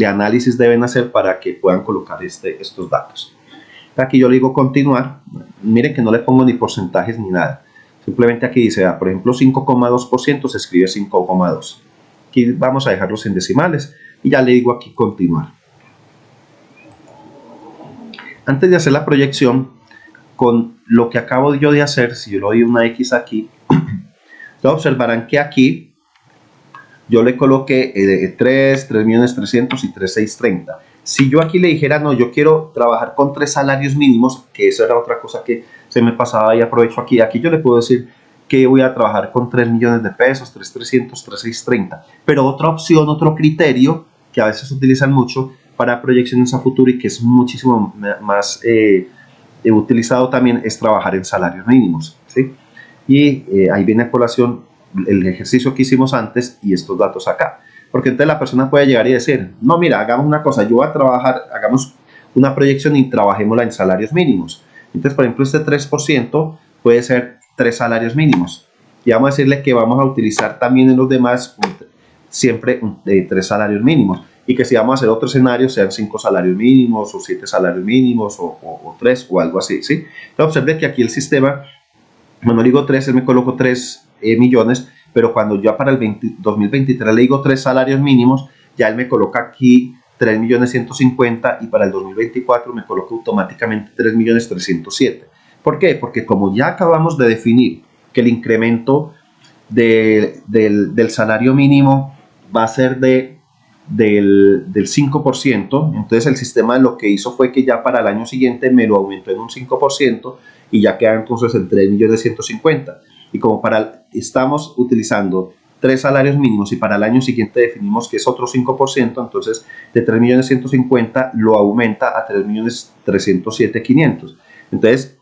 análisis deben hacer para que puedan colocar estos datos. Aquí yo le digo continuar. Miren que no le pongo ni porcentajes ni nada. Simplemente aquí dice, por ejemplo, 5,2%, se escribe 5,2. Aquí vamos a dejarlos en decimales y ya le digo aquí continuar. Antes de hacer la proyección, con lo que acabo yo de hacer, si yo le doy una X aquí, observarán que aquí yo le coloqué 3.300.000 y 3.630.000. Si yo aquí le dijera, no, yo quiero trabajar con 3 salarios mínimos, que eso era otra cosa que se me pasaba y aprovecho aquí yo le puedo decir que voy a trabajar con 3 millones de pesos, 3.300.000, 3.630.000. Pero otra opción, otro criterio que a veces utilizan mucho para proyecciones a futuro y que es muchísimo más utilizado también es trabajar en salarios mínimos, ¿sí? Y ahí viene a colación el ejercicio que hicimos antes y estos datos acá. Porque entonces la persona puede llegar y decir, no, mira, hagamos una cosa, yo voy a trabajar, hagamos una proyección y trabajémosla en salarios mínimos. Entonces, por ejemplo, este 3% puede ser 3 salarios mínimos. Y vamos a decirle que vamos a utilizar también en los demás siempre 3 salarios mínimos. Y que si vamos a hacer otro escenario, sean 5 salarios mínimos o 7 salarios mínimos o 3 o algo así, ¿sí? Entonces, observe que aquí el sistema, cuando le digo 3, él me coloco 3 millones, pero cuando yo para el 2023 le digo 3 salarios mínimos, ya él me coloca aquí 3.150.000 y para el 2024 me coloca automáticamente 3.307.000. ¿Por qué? Porque como ya acabamos de definir que el incremento del salario mínimo va a ser de del 5%, entonces el sistema lo que hizo fue que ya para el año siguiente me lo aumentó en un 5% y ya quedan entonces en 3.150.000. Y como estamos utilizando 3 salarios mínimos y para el año siguiente definimos que es otro 5%, entonces de 3.150.000 lo aumenta a 3.307.500. Entonces,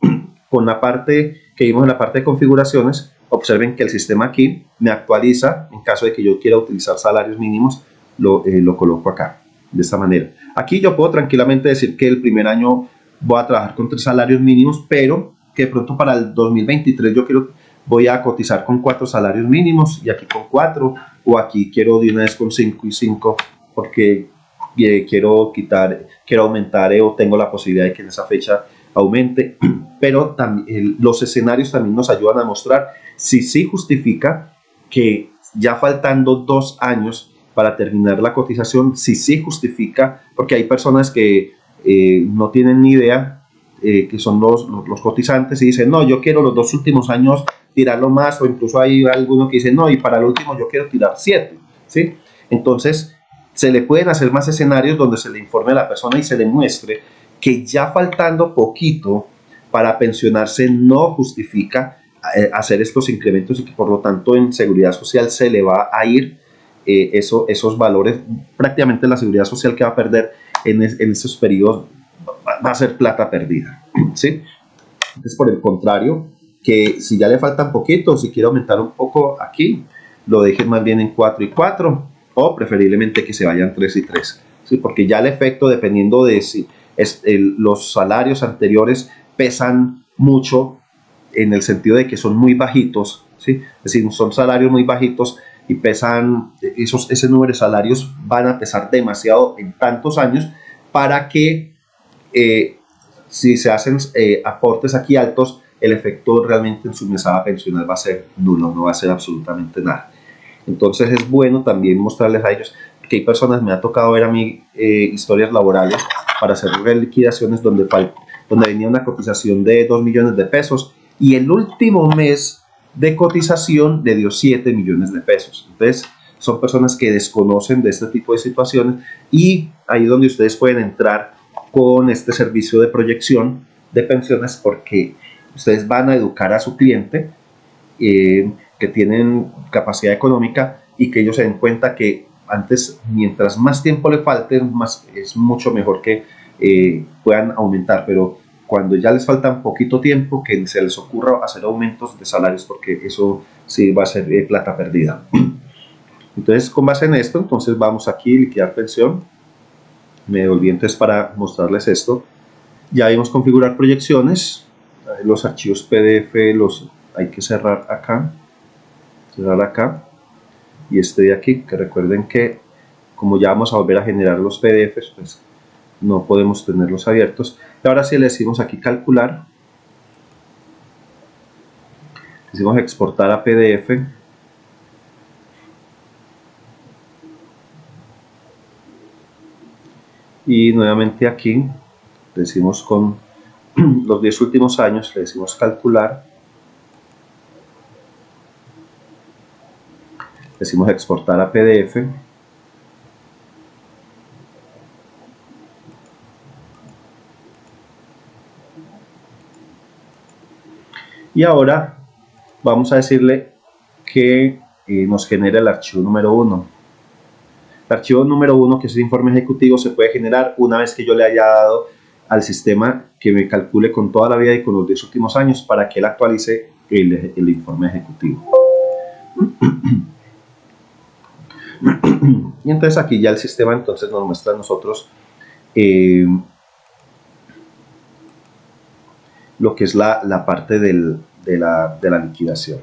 con la parte que vimos en la parte de configuraciones, observen que el sistema aquí me actualiza en caso de que yo quiera utilizar salarios mínimos, lo coloco acá, de esta manera. Aquí yo puedo tranquilamente decir que el primer año voy a trabajar con 3 salarios mínimos, pero que de pronto para el 2023 voy a cotizar con 4 salarios mínimos y aquí con 4, o aquí quiero de una vez con 5 y 5 porque quiero aumentar o tengo la posibilidad de que en esa fecha aumente. Pero también los escenarios también nos ayudan a mostrar si sí justifica que ya faltando 2 años para terminar la cotización, si sí justifica, porque hay personas que no tienen ni idea, que son los cotizantes y dicen, no, yo quiero los 2 últimos años tirarlo más, o incluso hay alguno que dice, no, y para el último yo quiero tirar 7, ¿sí? Entonces, se le pueden hacer más escenarios donde se le informe a la persona y se le muestre que ya faltando poquito para pensionarse no justifica hacer estos incrementos y que por lo tanto en seguridad social se le va a ir esos valores. Prácticamente la seguridad social que va a perder en esos periodos va a ser plata perdida, ¿sí? Entonces, por el contrario, que si ya le faltan poquito, si quiere aumentar un poco aquí, lo dejen más bien en 4 y 4, o preferiblemente que se vayan 3 y 3, ¿sí? Porque ya el efecto, dependiendo de si los salarios anteriores pesan mucho en el sentido de que son muy bajitos, ¿sí? Es decir, son salarios muy bajitos y pesan, ese número de salarios van a pesar demasiado en tantos años para que si se hacen aportes aquí altos, el efecto realmente en su mesada pensional va a ser nulo, no va a ser absolutamente nada. Entonces es bueno también mostrarles a ellos que hay personas, me ha tocado ver a mí historias laborales para hacer liquidaciones donde venía una cotización de 2 millones de pesos y el último mes de cotización le dio 7 millones de pesos. Entonces son personas que desconocen de este tipo de situaciones y ahí es donde ustedes pueden entrar con este servicio de proyección de pensiones, porque ustedes van a educar a su cliente que tienen capacidad económica y que ellos se den cuenta que antes, mientras más tiempo le falte, es mucho mejor que puedan aumentar, pero cuando ya les falta un poquito tiempo, que se les ocurra hacer aumentos de salarios, porque eso sí va a ser plata perdida. Entonces, con base en esto, entonces vamos aquí, liquidar pensión. Me volví entonces para mostrarles esto. Ya vimos configurar proyecciones, los archivos PDF los hay que cerrar acá, y este de aquí, que recuerden que como ya vamos a volver a generar los PDFs, pues no podemos tenerlos abiertos. Y ahora sí le decimos aquí calcular, decimos exportar a PDF, y nuevamente aquí decimos con los 10 últimos años, le decimos calcular, decimos exportar a PDF, y ahora vamos a decirle que nos genere el archivo número 1. El archivo número 1, que es el informe ejecutivo, se puede generar una vez que yo le haya dado al sistema que me calcule con toda la vida y con los 10 últimos años para que él actualice el informe ejecutivo. Y entonces aquí ya el sistema entonces nos muestra a nosotros lo que es la parte de la liquidación.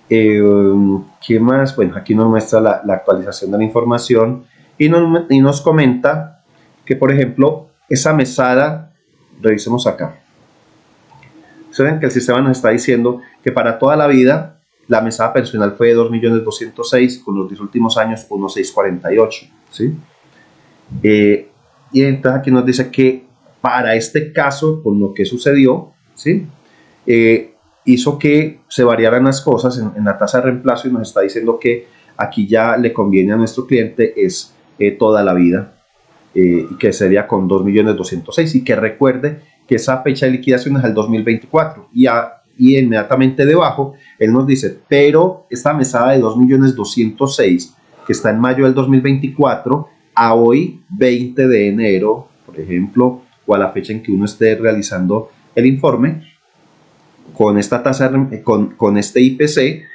¿Qué más? Bueno, aquí nos muestra la actualización de la información y nos comenta que, por ejemplo, esa mesada, revisemos acá. Saben que el sistema nos está diciendo que para toda la vida la mesada pensional fue de 2.206.000, con los 10 últimos años 1.648, ¿sí? Y entonces aquí nos dice que para este caso, con lo que sucedió, ¿sí? Hizo que se variaran las cosas en la tasa de reemplazo y nos está diciendo que aquí ya le conviene a nuestro cliente es toda la vida, y que sería con 2.206.000, y que recuerde que esa fecha de liquidación es al 2024, y inmediatamente debajo él nos dice, pero esta mesada de 2.206.000 que está en mayo del 2024 a hoy 20 de enero, por ejemplo, o a la fecha en que uno esté realizando el informe, con esta tasa, con este IPC,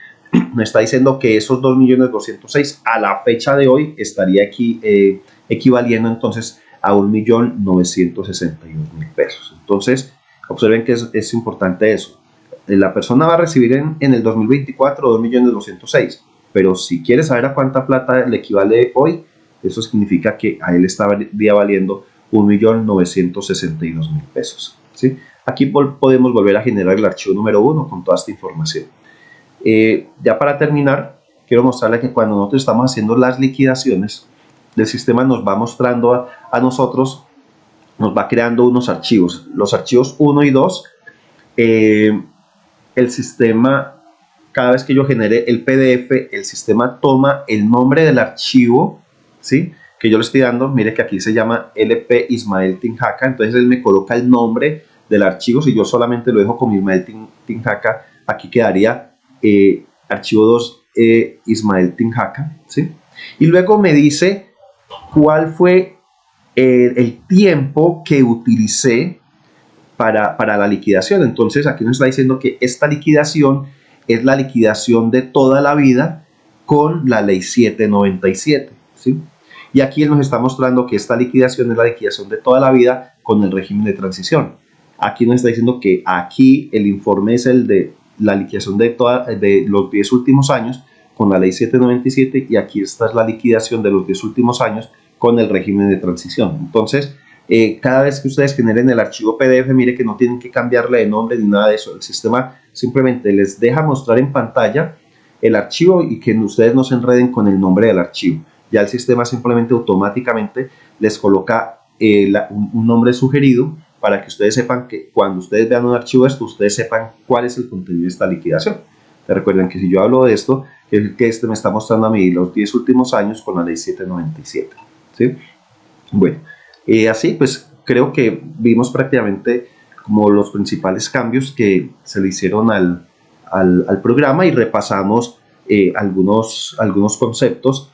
me está diciendo que esos 2.206.000 a la fecha de hoy estaría aquí equivaliendo entonces a 1.962.000 pesos. Entonces, observen que es importante eso. La persona va a recibir en el 2024 2.206.000, pero si quiere saber a cuánta plata le equivale hoy, eso significa que a él estaría valiendo 1.962.000 pesos, ¿sí? Aquí podemos volver a generar el archivo número 1 con toda esta información. Ya para terminar, quiero mostrarle que cuando nosotros estamos haciendo las liquidaciones, el sistema nos va mostrando a nosotros, nos va creando unos archivos. Los archivos 1 y 2, el sistema, cada vez que yo genere el PDF, el sistema toma el nombre del archivo, ¿sí?, que yo le estoy dando. Mire que aquí se llama LP Ismael Tinjaca, entonces él me coloca el nombre del archivo. Si yo solamente lo dejo como Ismael Tinjaca, aquí quedaría archivo 2 Ismael Tinjaca, ¿sí? Y luego me dice cuál fue el tiempo que utilicé para la liquidación. Entonces aquí nos está diciendo que esta liquidación es la liquidación de toda la vida con la ley 797, ¿sí? Y aquí él nos está mostrando que esta liquidación es la liquidación de toda la vida con el régimen de transición. Aquí nos está diciendo que aquí el informe es el de la liquidación de los 10 últimos años con la ley 797, y aquí esta es la liquidación de los 10 últimos años con el régimen de transición. Entonces, cada vez que ustedes generen el archivo PDF, mire que no tienen que cambiarle de nombre ni nada de eso. El sistema simplemente les deja mostrar en pantalla el archivo y que ustedes no se enreden con el nombre del archivo. Ya el sistema simplemente automáticamente les coloca un nombre sugerido para que ustedes sepan que cuando ustedes vean un archivo de esto, ustedes sepan cuál es el contenido de esta liquidación. Recuerden que si yo hablo de esto, que este me está mostrando a mí los 10 últimos años con la ley 797, ¿sí? Bueno, así pues creo que vimos prácticamente como los principales cambios que se le hicieron al programa, y repasamos algunos conceptos